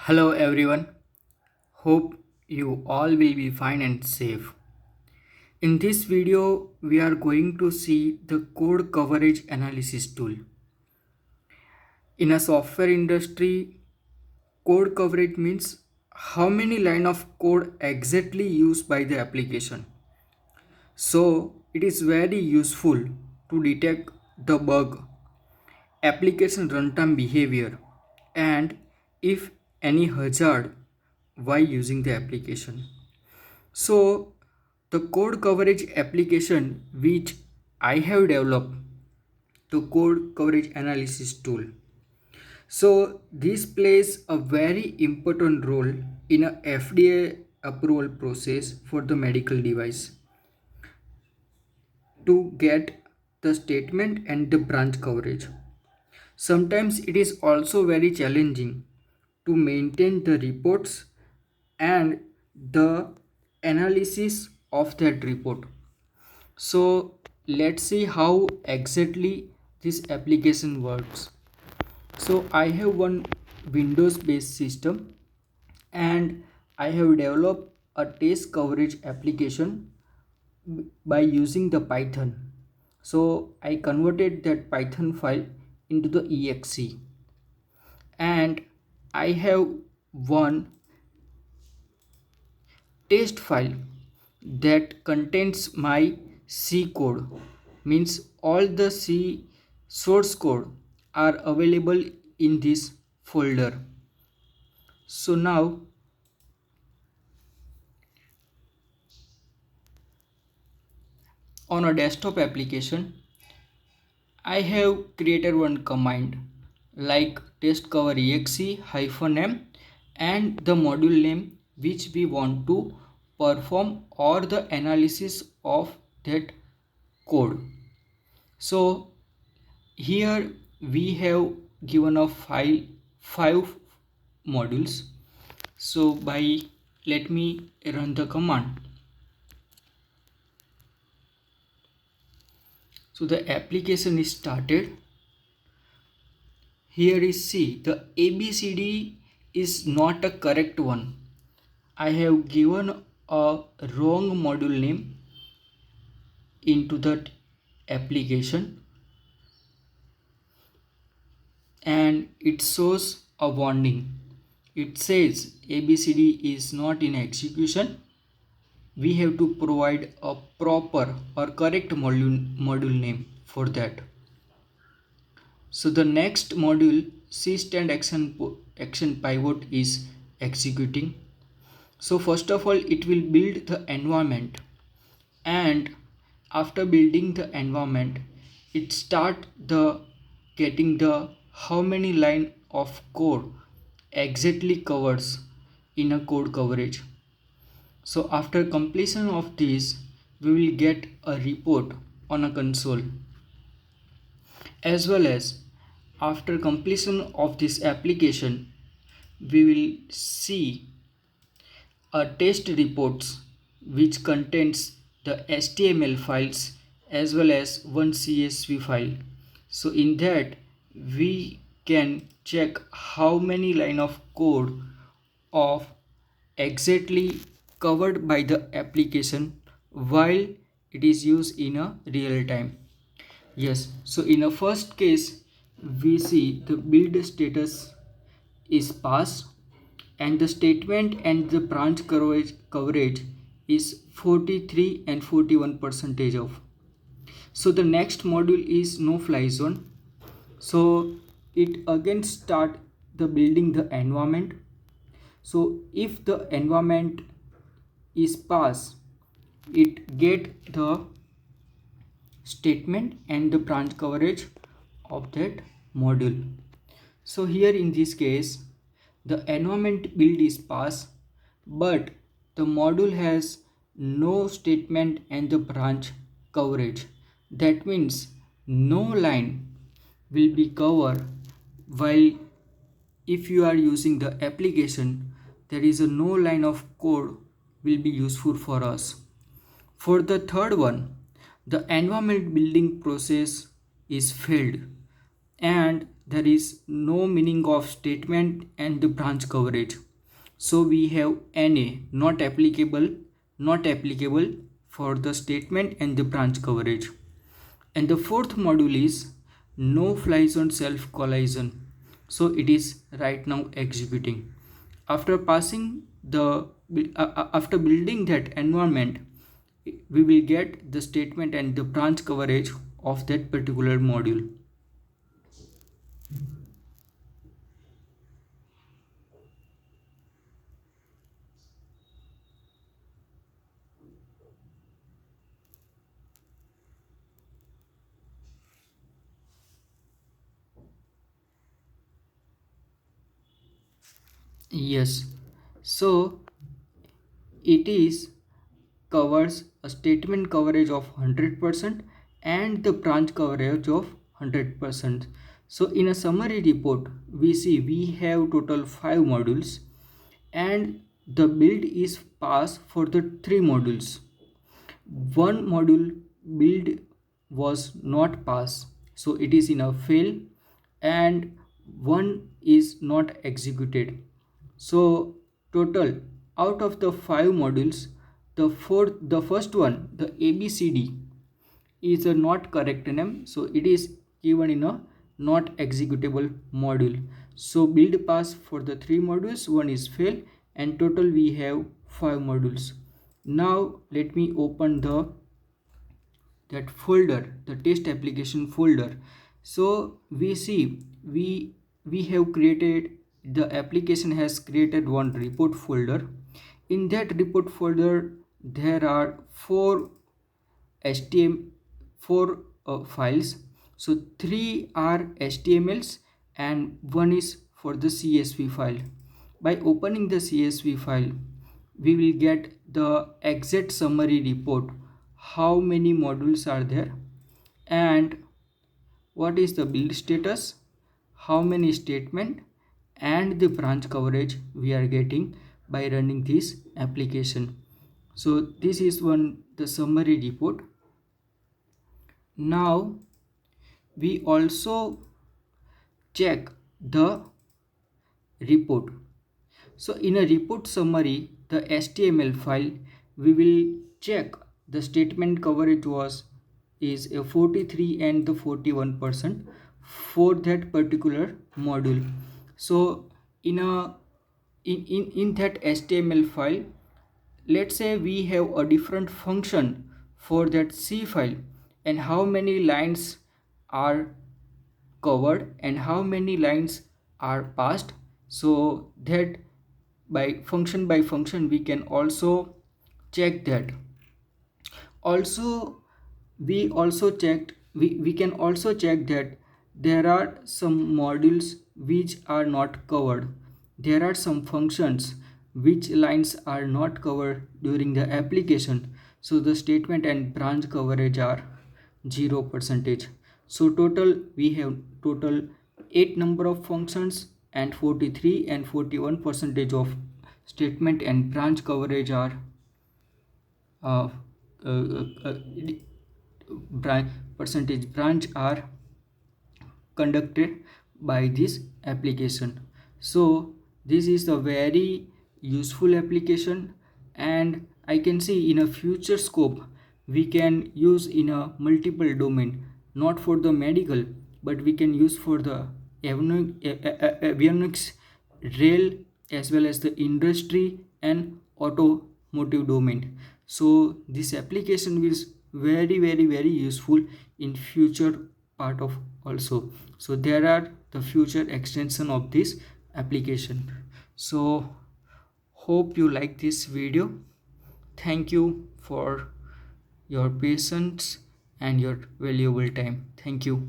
Hello everyone, hope you all will be fine and safe. In this video, we are going to see the code coverage analysis tool. In a software industry, code coverage means how many line of code exactly used by the application. So it is very useful to detect the bug, application runtime behavior, and if any hazard while using the application. So the code coverage application which I have developed, the code coverage analysis tool. So this plays a very important role in a FDA approval process for the medical device to get the statement and the branch coverage. Sometimes it is also very challenging to maintain the reports and the analysis of that report. So let's see how exactly this application works. So I have one Windows based system and I have developed a test coverage application by using the Python. So I converted that Python file into the exe and I have one test file that contains my C code, means all the C source code are available in this folder. So now on a desktop application I have created one command like test cover exe -m and the module name which we want to perform or the analysis of that code. So here we have given a file five modules. So by let me run the command. So the application is started. Here is C. The ABCD is not a correct one. I have given a wrong module name into that application and it shows a warning. It says ABCD is not in execution. We have to provide a proper or correct module name for that. So the next module C action pivot is executing. So first of all it will build the environment and after building the environment it start the getting the how many line of code exactly covers in a code coverage. So after completion of this we will get a report on a console, as well as after completion of this application we will see a test reports which contains the HTML files as well as one CSV file. So in that we can check how many line of code of exactly covered by the application while it is used in a real time. Yes, so in a first case we see the build status is passed and the statement and the branch coverage is 43 and 41 percentage of. So the next module is no fly zone. So it again start the building the environment. So if the environment is passed, it get the statement and the branch coverage of that module. So here in this case the environment build is passed but the module has no statement and the branch coverage. That means no line will be covered while if you are using the application there is a no line of code will be useful for us. For the third one, the environment building process is failed and there is no meaning of statement and the branch coverage. So we have NA, not applicable for the statement and the branch coverage. And the fourth module is no fly zone self collision. So it is right now executing. After passing the after building that environment, we will get the statement and the branch coverage of that particular module. Yes, so it is covers a statement coverage of 100% and the branch coverage of 100%. So in a summary report, we see we have total 5 modules and the build is pass for the 3 modules. One module build was not pass, so it is in a fail, and one is not executed. So total, out of the 5 modules, the first one, the ABCD, is a not correct name, so it is given in a not executable module. So build pass for the 3 modules, one is fail, and total we have 5 modules. Now let me open that folder, the test application folder. So we see we have created, the application has created one report folder. In that report folder there are four files. So three are HTMLs and one is for the CSV file. By opening the CSV file, we will get the exact summary report, how many modules are there and what is the build status, how many statement and the branch coverage we are getting by running this application. So this is one the summary report. Now we also check the report. So in a report summary, the HTML file, we will check the statement coverage is a 43 and the 41% for that particular module. So in that HTML file, let's say we have a different function for that C file, and how many lines are covered and how many lines are passed, so that by function we can also check that. Also we can also check that there are some modules which are not covered, there are some functions which lines are not covered during the application, so the statement and branch coverage are 0%. So total we have total 8 number of functions and 43 and 41 percentage of statement and branch coverage are uh, uh, uh, branch are conducted by this application. So this is a very useful application, and I can see in a future scope we can use in a multiple domain, not for the medical, but we can use for the avionics, rail, as well as the industry and automotive domain. So this application is very useful in future part of also. So there are the future extension of this application. So hope you like this video. Thank you for your patience and your valuable time. Thank you.